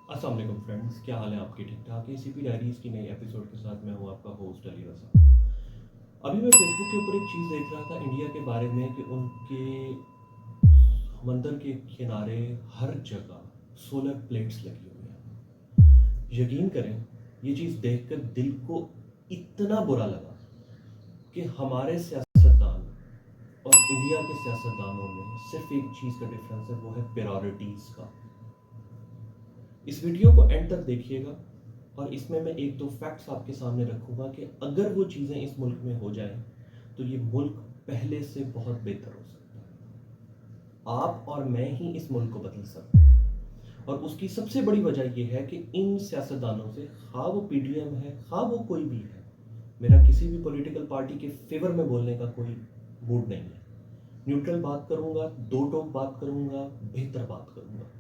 अस्सलाम वालेकुम फ्रेंड्स, क्या हाल है आपके? ठीक ठाक है। सीपी डायरीज़ की नई एपिसोड के साथ मैं हूँ आपका होस्ट अली रज़ा। अभी मैं फेसबुक के ऊपर एक चीज़ देख रहा था इंडिया के बारे में कि उनके समंदर के किनारे हर जगह सोलर प्लेट्स लगी हुई हैं। यकीन करें, ये चीज़ देखकर दिल को इतना बुरा लगा कि हमारे सियासतदान और इंडिया के सियासतदानों में सिर्फ एक चीज़ का डिफरेंस है, वो है प्रायोरिटीज़ का। इस वीडियो को एंड तक देखिएगा और इसमें मैं एक दो फैक्ट्स आपके सामने रखूंगा कि अगर वो चीज़ें इस मुल्क में हो जाएं तो ये मुल्क पहले से बहुत बेहतर हो सकता है। आप और मैं ही इस मुल्क को बदल सकते हैं और उसकी सबसे बड़ी वजह यह है कि इन सियासतदानों से, खा वो पीडीएम है खा वो कोई भी है, मेरा किसी भी पॉलिटिकल पार्टी के फेवर में बोलने का कोई मूड नहीं है। न्यूट्रल बात करूंगा, दो टोक बात करूंगा, बेहतर बात करूंगा।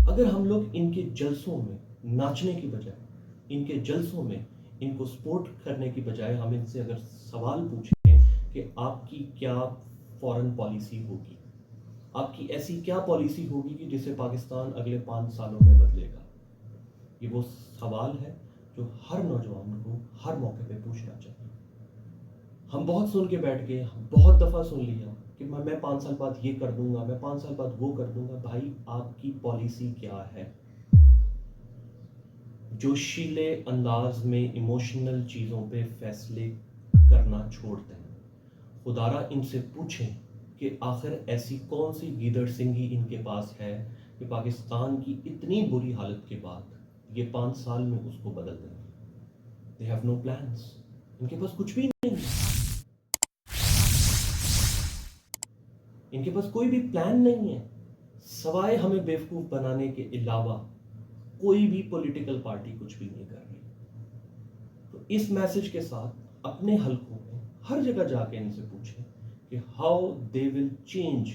अगर हम लोग इनके जलसों में नाचने की बजाय, इनके जलसों में इनको सपोर्ट करने की बजाय हम इनसे अगर सवाल पूछें कि आपकी क्या फॉरेन पॉलिसी होगी, आपकी ऐसी क्या पॉलिसी होगी कि जिसे पाकिस्तान अगले 5 सालों में बदलेगा, ये वो सवाल है जो हर नौजवान को हर मौके पे पूछना चाहिए। हम बहुत सुन के बैठ गए, हम बहुत दफ़ा सुन लिया कि मैं 5 साल बाद ये कर दूंगा, मैं 5 साल बाद वो कर दूंगा। भाई, आपकी पॉलिसी क्या है? जोशीले अंदाज में इमोशनल चीज़ों पे फैसले करना छोड़ दें। खुदारा इनसे पूछें कि आखिर ऐसी कौन सी गीदड़ सिंगी इनके पास है कि पाकिस्तान की इतनी बुरी हालत के बाद ये 5 साल में उसको बदल देंगे। दे हैव नो प्लान्स, इनके पास कुछ भी नहीं है, इनके पास कोई भी प्लान नहीं है सवाए हमें बेवकूफ़ बनाने के अलावा। कोई भी पॉलिटिकल पार्टी कुछ भी नहीं कर रही। तो इस मैसेज के साथ अपने हलकों में हर जगह जाके इनसे पूछें कि how they will change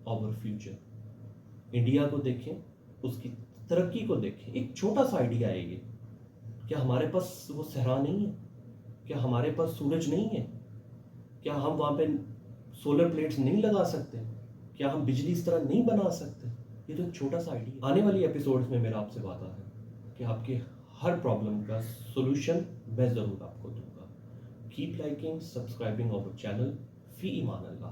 our future. India को देखें, उसकी तरक्की को देखें। एक छोटा सा आइडिया है ये। क्या हमारे पास वो सहरा नहीं है? क्या हमारे पास सूरज नहीं है? क्या हम वहाँ पे सोलर प्लेट्स नहीं लगा सकते? क्या हम बिजली इस तरह नहीं बना सकते? ये तो एक छोटा सा आइडिया। आने वाली एपिसोड्स में मेरा आपसे वादा है कि आपके हर प्रॉब्लम का सोल्यूशन मैं ज़रूर आपको दूंगा। Keep liking, subscribing our channel. फी ईमान अल्लाह।